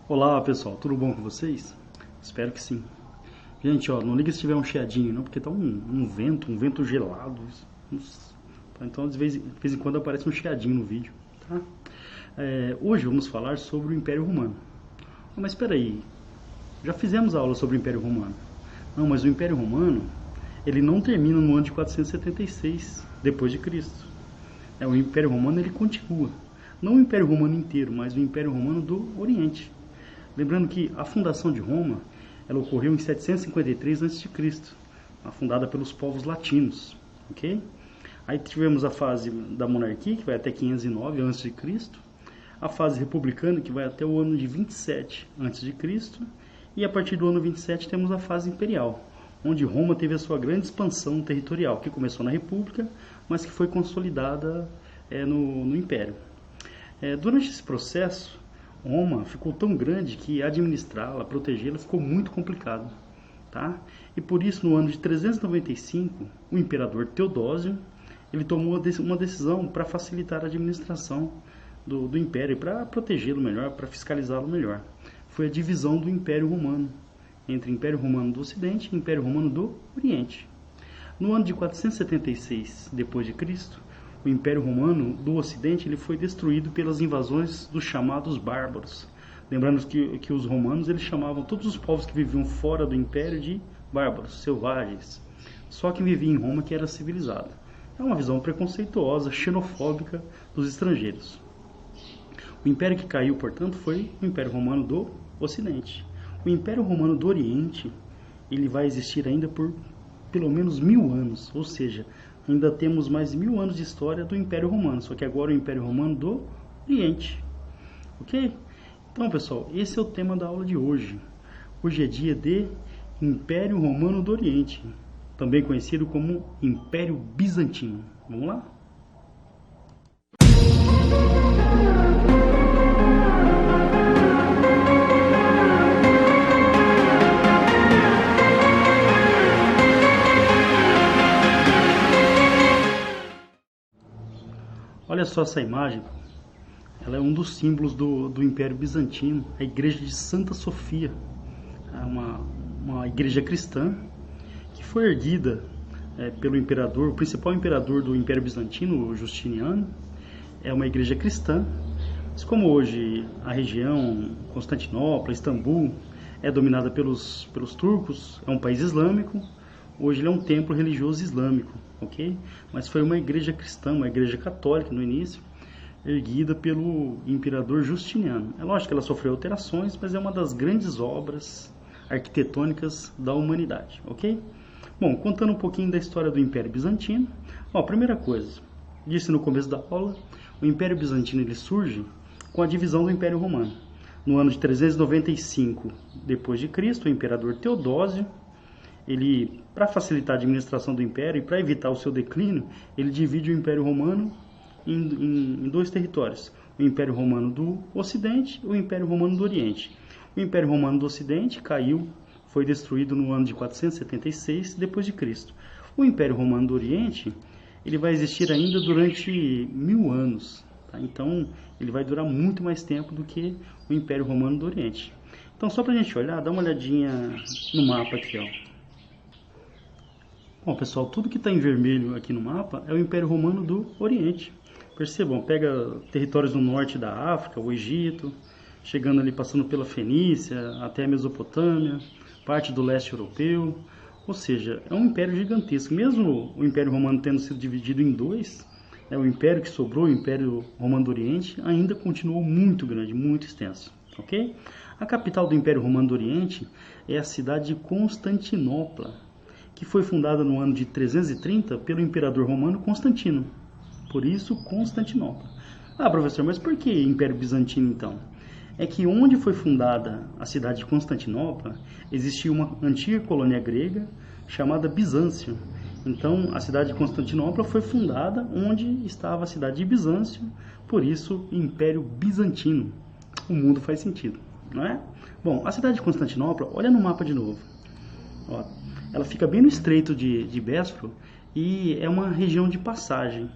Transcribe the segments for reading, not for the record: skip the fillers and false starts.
Olá pessoal, tudo bom com vocês? Espero que sim. Gente, ó, não liga se tiver um chiadinho não, porque tá um vento gelado. Então de vez em quando aparece um chiadinho no vídeo, tá? Hoje vamos falar sobre o Império Romano. Mas espera aí, já fizemos a aula sobre o Império Romano. Não, mas o Império Romano, ele não termina no ano de 476 depois de Cristo. O Império Romano ele continua. Não o Império Romano inteiro, mas o Império Romano do Oriente. Lembrando que a fundação de Roma, ela ocorreu em 753 a.C., fundada pelos povos latinos, ok? Aí tivemos a fase da monarquia, que vai até 509 a.C., a fase republicana, que vai até o ano de 27 a.C., e a partir do ano 27 temos a fase imperial, onde Roma teve a sua grande expansão territorial, que começou na República, mas que foi consolidada no Império. Durante esse processo, Roma ficou tão grande que administrá-la, protegê-la, ficou muito complicado. Tá? E por isso, no ano de 395, o imperador Teodósio ele tomou uma decisão para facilitar a administração do Império, para protegê-lo melhor, para fiscalizá-lo melhor. Foi a divisão do Império Romano, entre o Império Romano do Ocidente e o Império Romano do Oriente. No ano de 476 d.C., o Império Romano do Ocidente ele foi destruído pelas invasões dos chamados bárbaros. Lembrando que os romanos eles chamavam todos os povos que viviam fora do Império de bárbaros, selvagens. Só quem vivia em Roma que era civilizado. É uma visão preconceituosa, xenofóbica dos estrangeiros. O Império que caiu, portanto, foi o Império Romano do Ocidente. O Império Romano do Oriente ele vai existir ainda por pelo menos 1000 anos, ou seja, ainda temos mais 1000 anos de história do Império Romano, só que agora o Império Romano do Oriente. Ok? Então, pessoal, esse é o tema da aula de hoje. Hoje é dia de Império Romano do Oriente, também conhecido como Império Bizantino. Vamos lá? Olha só essa imagem, ela é um dos símbolos do Império Bizantino, a igreja de Santa Sofia, é uma igreja cristã que foi erguida pelo imperador, o principal imperador do Império Bizantino, o Justiniano. É uma igreja cristã, mas como hoje a região Constantinopla, Istambul, é dominada pelos turcos, é um país islâmico, hoje ele é um templo religioso islâmico, ok? Mas foi uma igreja cristã, uma igreja católica no início, erguida pelo imperador Justiniano. É lógico que ela sofreu alterações, mas é uma das grandes obras arquitetônicas da humanidade, ok? Bom, contando um pouquinho da história do Império Bizantino, primeira coisa, disse no começo da aula, o Império Bizantino ele surge com a divisão do Império Romano. No ano de 395 d.C., o imperador Teodósio, ele, para facilitar a administração do Império e para evitar o seu declínio, ele divide o Império Romano em dois territórios, o Império Romano do Ocidente e o Império Romano do Oriente. O Império Romano do Ocidente caiu, foi destruído no ano de 476 d.C. O Império Romano do Oriente ele vai existir ainda durante 1000 anos. Tá? Então, ele vai durar muito mais tempo do que o Império Romano do Oriente. Então, só para a gente olhar, dá uma olhadinha no mapa aqui, ó. Bom, pessoal, tudo que está em vermelho aqui no mapa é o Império Romano do Oriente. Percebam, pega territórios no norte da África, o Egito, chegando ali, passando pela Fenícia, até a Mesopotâmia, parte do leste europeu. Ou seja, é um império gigantesco. Mesmo o Império Romano tendo sido dividido em dois, o império que sobrou, o Império Romano do Oriente, ainda continuou muito grande, muito extenso. Ok? A capital do Império Romano do Oriente é a cidade de Constantinopla, que foi fundada no ano de 330 pelo imperador romano Constantino. Por isso, Constantinopla. Ah, professor, mas por que Império Bizantino então? É que onde foi fundada a cidade de Constantinopla, existia uma antiga colônia grega chamada Bizâncio. Então, a cidade de Constantinopla foi fundada onde estava a cidade de Bizâncio, por isso, Império Bizantino. O mundo faz sentido, não é? Bom, a cidade de Constantinopla, olha no mapa de novo. Ó, ela fica bem no estreito de Bósforo e é uma região de passagem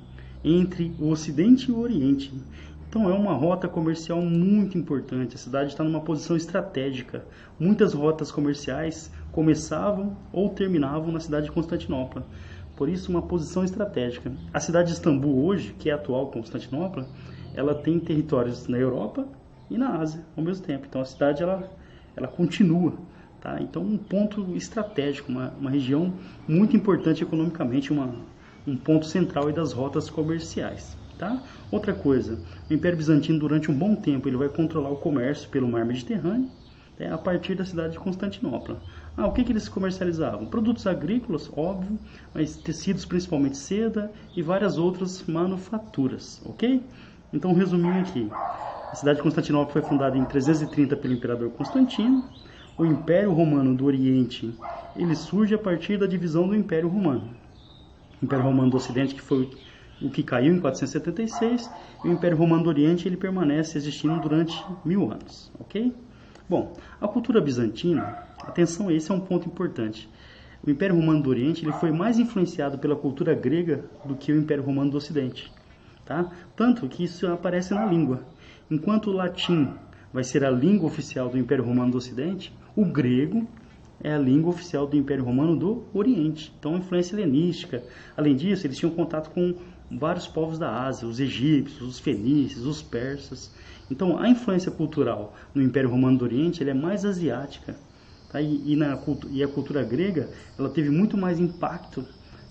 entre o Ocidente e o Oriente. Então é uma rota comercial muito importante, a cidade está numa posição estratégica. Muitas rotas comerciais começavam ou terminavam na cidade de Constantinopla, por isso uma posição estratégica. A cidade de Istambul hoje, que é a atual Constantinopla, ela tem territórios na Europa e na Ásia ao mesmo tempo, então a cidade ela continua. Tá? Então um ponto estratégico, uma região muito importante economicamente, um ponto central aí das rotas comerciais. Tá? Outra coisa, o Império Bizantino durante um bom tempo ele vai controlar o comércio pelo mar Mediterrâneo, a partir da cidade de Constantinopla. O que eles comercializavam? Produtos agrícolas, óbvio, mas tecidos, principalmente seda, e várias outras manufaturas, ok? Então, resumindo aqui, a cidade de Constantinopla foi fundada em 330 pelo imperador Constantino. O Império Romano do Oriente ele surge a partir da divisão do Império Romano. O Império Romano do Ocidente, que foi o que caiu em 476, e o Império Romano do Oriente ele permanece existindo durante 1000 anos, ok? Bom, a cultura bizantina, atenção, esse é um ponto importante. O Império Romano do Oriente ele foi mais influenciado pela cultura grega do que o Império Romano do Ocidente, tá? Tanto que isso aparece na língua. Enquanto o latim vai ser a língua oficial do Império Romano do Ocidente, o grego é a língua oficial do Império Romano do Oriente. Então, influência helenística. Além disso, eles tinham contato com vários povos da Ásia, os egípcios, os fenícios, os persas. Então, a influência cultural no Império Romano do Oriente ele é mais asiática. Tá? E a cultura grega ela teve muito mais impacto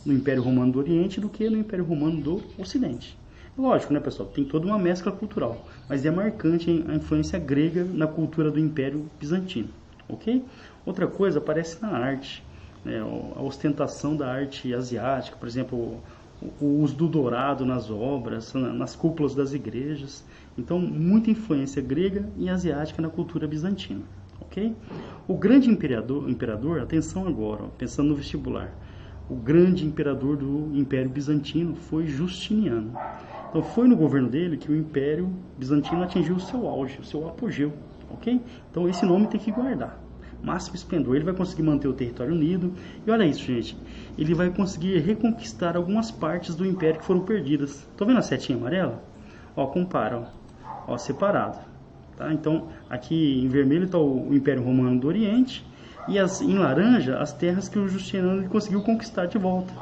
no Império Romano do Oriente do que no Império Romano do Ocidente. Lógico, né, pessoal? Tem toda uma mescla cultural, mas é marcante a influência grega na cultura do Império Bizantino. Ok? Outra coisa aparece na arte, né? A ostentação da arte asiática, por exemplo, o uso do dourado nas obras, nas cúpulas das igrejas. Então, muita influência grega e asiática na cultura bizantina. Ok? O grande imperador, atenção agora, ó, pensando no vestibular, o grande imperador do Império Bizantino foi Justiniano. Então, foi no governo dele que o Império Bizantino atingiu o seu auge, o seu apogeu. Ok? Então, esse nome tem que guardar. Máximo esplendor. Ele vai conseguir manter o território unido. E olha isso, gente. Ele vai conseguir reconquistar algumas partes do Império que foram perdidas. Estão vendo a setinha amarela? Ó, compara. Ó, separado. Tá? Então, aqui em vermelho está o Império Romano do Oriente. E em laranja, as terras que o Justiniano ele conseguiu conquistar de volta.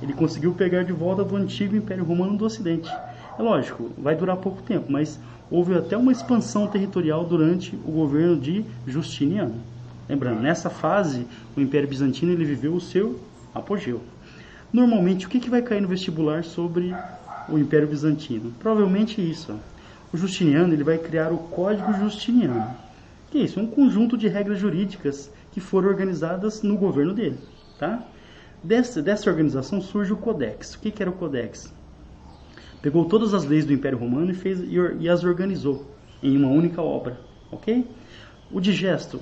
Ele conseguiu pegar de volta do antigo Império Romano do Ocidente. É lógico, vai durar pouco tempo, mas houve até uma expansão territorial durante o governo de Justiniano. Lembrando, nessa fase, o Império Bizantino ele viveu o seu apogeu. Normalmente, o que vai cair no vestibular sobre o Império Bizantino? Provavelmente isso. Ó. O Justiniano ele vai criar o Código Justiniano. Que é isso? Um conjunto de regras jurídicas que foram organizadas no governo dele. Tá? Dessa organização surge o Codex. O que era o Codex? Pegou todas as leis do Império Romano e as organizou em uma única obra. Ok? O Digesto,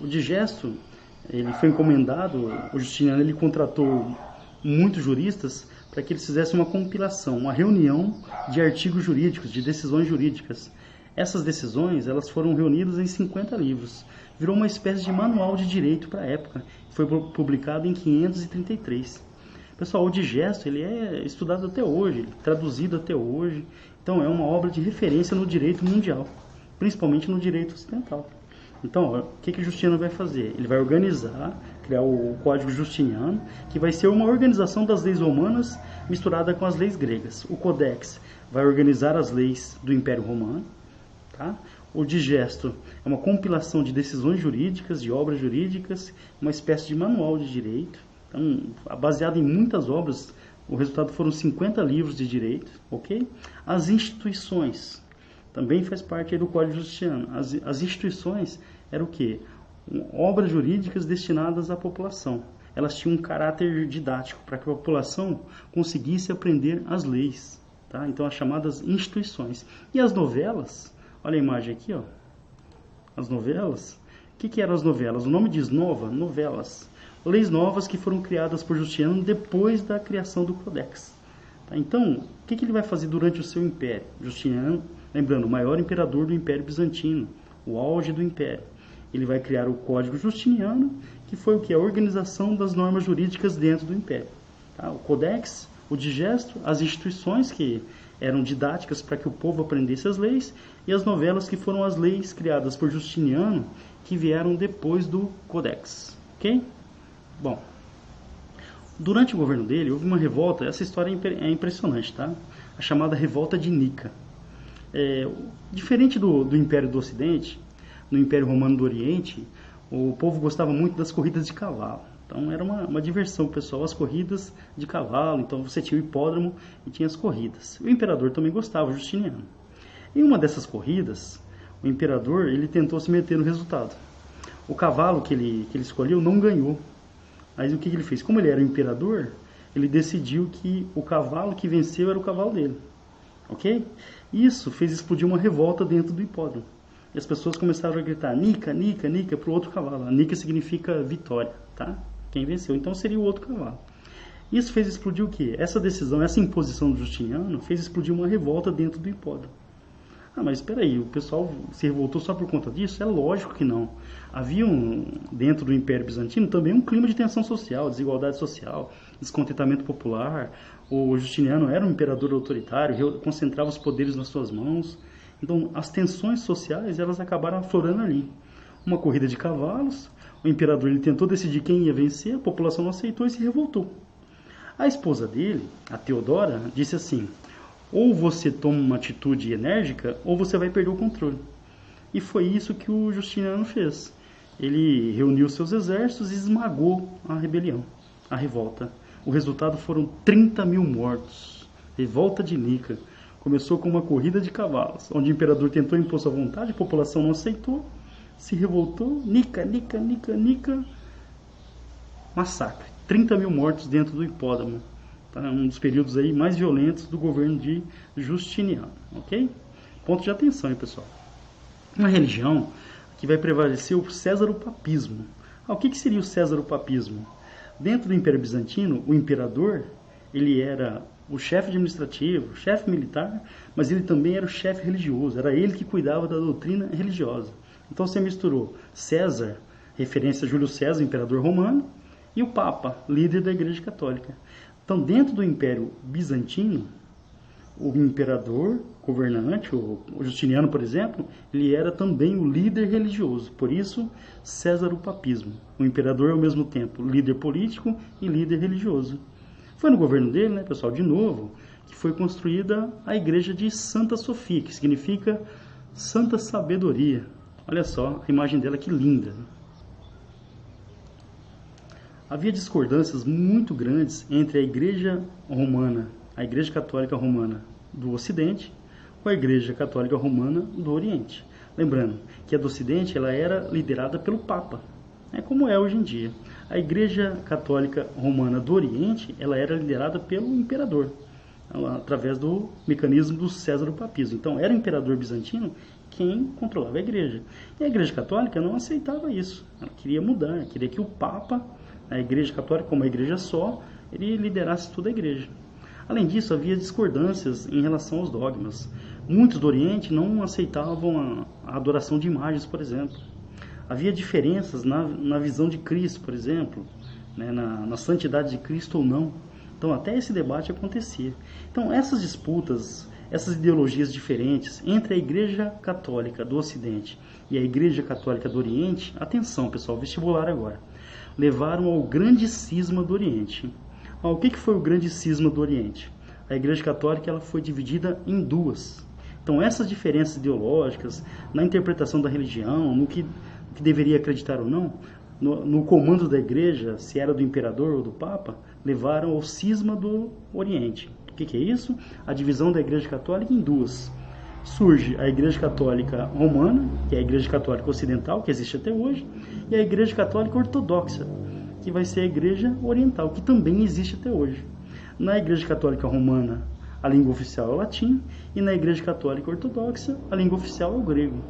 ele foi encomendado, o Justiniano ele contratou muitos juristas para que eles fizessem uma compilação, uma reunião de artigos jurídicos, de decisões jurídicas. Essas decisões elas foram reunidas em 50 livros. Virou uma espécie de manual de direito para a época. Foi publicado em 533. Pessoal, o Digesto ele é estudado até hoje, traduzido até hoje. Então é uma obra de referência no direito mundial, principalmente no direito ocidental. Então, o que Justiniano vai fazer? Ele vai organizar, criar o Código Justiniano, que vai ser uma organização das leis romanas misturada com as leis gregas. O Codex vai organizar as leis do Império Romano. Tá? O Digesto é uma compilação de decisões jurídicas, de obras jurídicas, uma espécie de manual de direito. Então, baseado em muitas obras, o resultado foram 50 livros de direito. Ok? As instituições também faz parte aí do Código Justiniano. As instituições eram o quê? Obras jurídicas destinadas à população. Elas tinham um caráter didático, para que a população conseguisse aprender as leis. Tá? Então, as chamadas instituições. E as novelas, olha a imagem aqui, ó. As novelas. O que eram as novelas? O nome diz nova, novelas. Leis novas que foram criadas por Justiniano depois da criação do Codex. Tá? Então, o que ele vai fazer durante o seu império? Justiniano, lembrando, o maior imperador do Império Bizantino, o auge do Império. Ele vai criar o Código Justiniano, que foi o que? A organização das normas jurídicas dentro do Império. Tá? O Codex, o Digesto, as instituições que eram didáticas para que o povo aprendesse as leis, e as novelas, que foram as leis criadas por Justiniano, que vieram depois do Codex. Ok? Bom, durante o governo dele houve uma revolta, essa história é impressionante, tá? A chamada Revolta de Nica. Diferente do Império do Ocidente, no Império Romano do Oriente, o povo gostava muito das corridas de cavalo. Então era uma diversão, pessoal, as corridas de cavalo. Então você tinha o hipódromo e tinha as corridas. O imperador também gostava, Justiniano. Em uma dessas corridas, o imperador ele tentou se meter no resultado. O cavalo que ele escolheu não ganhou. Mas o que ele fez? Como ele era o imperador, ele decidiu que o cavalo que venceu era o cavalo dele. Ok? Isso fez explodir uma revolta dentro do hipódromo. E as pessoas começaram a gritar Nica, Nica, Nica para o outro cavalo. A Nica significa vitória, tá? Quem venceu. Então seria o outro cavalo. Isso fez explodir o quê? Essa decisão, essa imposição do Justiniano fez explodir uma revolta dentro do hipódromo. Ah, mas espera aí, o pessoal se revoltou só por conta disso? É lógico que não. Havia dentro do Império Bizantino também um clima de tensão social, desigualdade social, descontentamento popular. O Justiniano era um imperador autoritário, concentrava os poderes nas suas mãos. Então as tensões sociais elas acabaram aflorando ali. Uma corrida de cavalos, o imperador ele tentou decidir quem ia vencer, a população não aceitou e se revoltou. A esposa dele, a Teodora, disse assim: ou você toma uma atitude enérgica, ou você vai perder o controle. E foi isso que o Justiniano fez. Ele reuniu seus exércitos e esmagou a rebelião, a revolta. O resultado foram 30 mil mortos. Revolta de Nica. Começou com uma corrida de cavalos, onde o imperador tentou impor sua vontade, a população não aceitou, se revoltou, Nica, Nica, Nica, Nica. Massacre. 30 mil mortos dentro do hipódromo. Um dos períodos aí mais violentos do governo de Justiniano, ok? Ponto de atenção, hein, pessoal? Uma religião que vai prevalecer o césaropapismo. O que seria o césaropapismo? Dentro do Império Bizantino, o imperador, ele era o chefe administrativo, o chefe militar, mas ele também era o chefe religioso, era ele que cuidava da doutrina religiosa. Então você misturou César, referência a Júlio César, imperador romano, e o Papa, líder da Igreja Católica. Então, dentro do Império Bizantino, o imperador, governante, o Justiniano, por exemplo, ele era também o líder religioso. Por isso, césaropapismo. O imperador é ao mesmo tempo líder político e líder religioso. Foi no governo dele, né, pessoal, de novo, que foi construída a igreja de Santa Sofia, que significa Santa Sabedoria. Olha só a imagem dela, que linda. Havia discordâncias muito grandes entre a Igreja Romana, a Igreja Católica Romana do Ocidente, com a Igreja Católica Romana do Oriente. Lembrando que a do Ocidente ela era liderada pelo Papa, como é hoje em dia. A Igreja Católica Romana do Oriente ela era liderada pelo imperador, através do mecanismo do césaropapismo. Então era o imperador bizantino quem controlava a igreja. E a Igreja Católica não aceitava isso. Ela queria mudar, queria que o Papa, a Igreja Católica como uma igreja só, ele liderasse toda a igreja. Além disso, havia discordâncias em relação aos dogmas. Muitos do Oriente não aceitavam a adoração de imagens, por exemplo. Havia diferenças na visão de Cristo, por exemplo, na santidade de Cristo ou não. Então, até esse debate acontecia. Então, essas disputas, essas ideologias diferentes entre a Igreja Católica do Ocidente e a Igreja Católica do Oriente, atenção, pessoal, vestibular agora, levaram ao grande cisma do Oriente. O que foi o grande cisma do Oriente? A Igreja Católica ela foi dividida em duas. Então, essas diferenças ideológicas, na interpretação da religião, no que deveria acreditar ou não, no comando da igreja, se era do imperador ou do papa, levaram ao cisma do Oriente. O que é isso? A divisão da Igreja Católica em duas. Surge a Igreja Católica Romana, que é a Igreja Católica Ocidental, que existe até hoje, e a Igreja Católica Ortodoxa, que vai ser a Igreja Oriental, que também existe até hoje. Na Igreja Católica Romana, a língua oficial é o latim, e na Igreja Católica Ortodoxa, a língua oficial é o grego.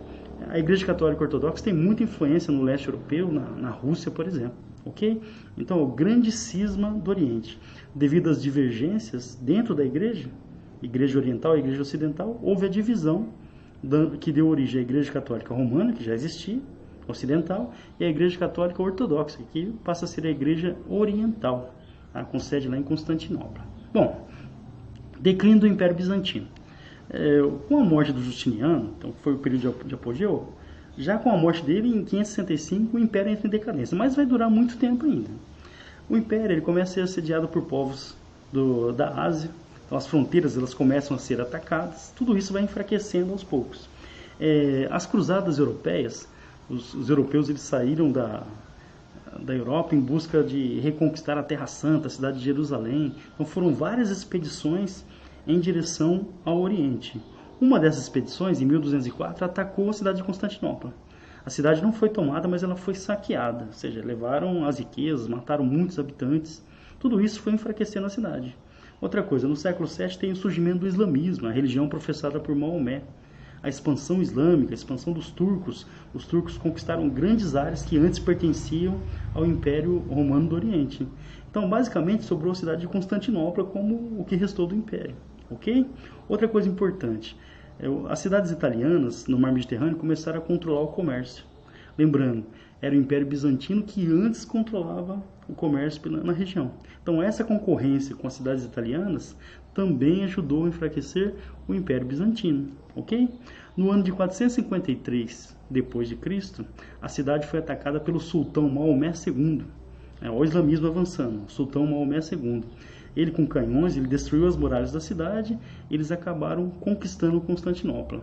A Igreja Católica Ortodoxa tem muita influência no leste europeu, na Rússia, por exemplo. Ok? Então, o grande cisma do Oriente. Devido às divergências dentro da Igreja Oriental e Igreja Ocidental, houve a divisão que deu origem à Igreja Católica Romana, que já existia, Ocidental, e a Igreja Católica Ortodoxa, que passa a ser a Igreja Oriental, com sede lá em Constantinopla. Bom, Declínio do Império Bizantino. Com a morte do Justiniano, então foi o período de apogeu, já com a morte dele, em 565, o Império entra em decadência, mas vai durar muito tempo ainda. O Império ele começa a ser assediado por povos da Ásia, então as fronteiras elas começam a ser atacadas, tudo isso vai enfraquecendo aos poucos. As cruzadas europeias, os europeus eles saíram da Europa em busca de reconquistar a Terra Santa, a cidade de Jerusalém. Então foram várias expedições em direção ao Oriente. Uma dessas expedições, em 1204, atacou a cidade de Constantinopla. A cidade não foi tomada, mas ela foi saqueada, ou seja, levaram as riquezas, mataram muitos habitantes. Tudo isso foi enfraquecendo a cidade. Outra coisa, no século VII tem o surgimento do islamismo, a religião professada por Maomé. A expansão islâmica, a expansão dos turcos. Os turcos conquistaram grandes áreas que antes pertenciam ao Império Romano do Oriente. Então, basicamente, sobrou a cidade de Constantinopla como o que restou do Império. Ok? Outra coisa importante, as cidades italianas no mar Mediterrâneo começaram a controlar o comércio. Lembrando, era o Império Bizantino que antes controlava o comércio na região. Então essa concorrência com as cidades italianas também ajudou a enfraquecer o Império Bizantino. Ok? No ano de 453 d.C., a cidade foi atacada pelo sultão Maomé II. O islamismo avançando, o sultão Maomé II. Ele com canhões, ele destruiu as muralhas da cidade, eles acabaram conquistando Constantinopla.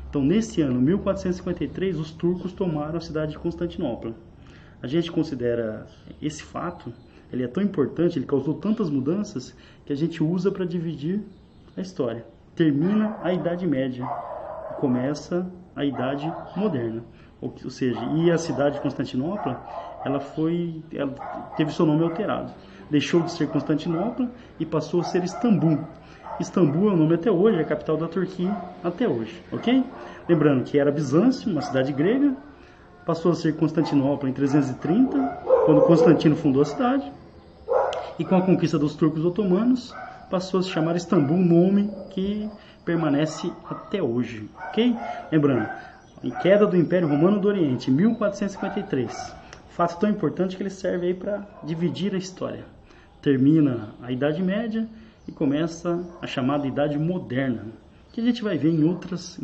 Então, nesse ano, 1453, os turcos tomaram a cidade de Constantinopla. A gente considera esse fato, ele é tão importante, ele causou tantas mudanças, que a gente usa para dividir a história. Termina a Idade Média e começa a Idade Moderna. Ou seja, e a cidade de Constantinopla, ela teve seu nome alterado. Deixou de ser Constantinopla e passou a ser Istambul. Istambul é o nome até hoje, é a capital da Turquia até hoje, ok? Lembrando que era Bizâncio, uma cidade grega, passou a ser Constantinopla em 330, quando Constantino fundou a cidade, e com a conquista dos turcos otomanos, passou a se chamar Istambul, nome que permanece até hoje, ok? Lembrando, em queda do Império Romano do Oriente, 1453, fato tão importante que ele serve aí para dividir a história. Termina a Idade Média e começa a chamada Idade Moderna, que a gente vai ver em outras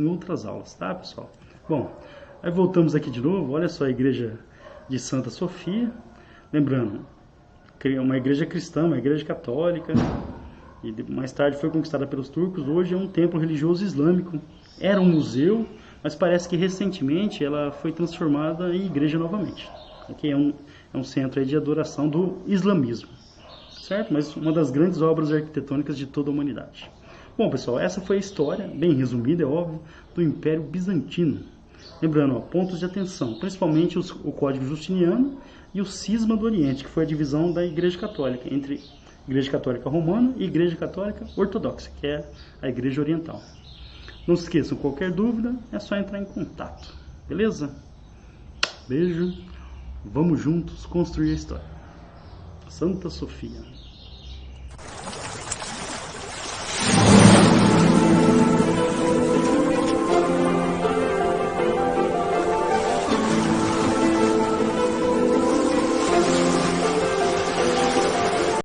aulas, tá, pessoal? Bom, aí voltamos aqui de novo, olha só a igreja de Santa Sofia, lembrando, uma igreja cristã, uma igreja católica, e mais tarde foi conquistada pelos turcos, hoje é um templo religioso islâmico, era um museu, mas parece que recentemente ela foi transformada em igreja novamente, ok? É um centro aí de adoração do islamismo. Certo? Mas uma das grandes obras arquitetônicas de toda a humanidade. Bom, pessoal, essa foi a história, bem resumida, é óbvio, do Império Bizantino. Lembrando, pontos de atenção, principalmente o Código Justiniano e o Cisma do Oriente, que foi a divisão da Igreja Católica, entre Igreja Católica Romana e Igreja Católica Ortodoxa, que é a Igreja Oriental. Não se esqueçam, qualquer dúvida é só entrar em contato, beleza? Beijo, vamos juntos construir a história. Santa Sofia.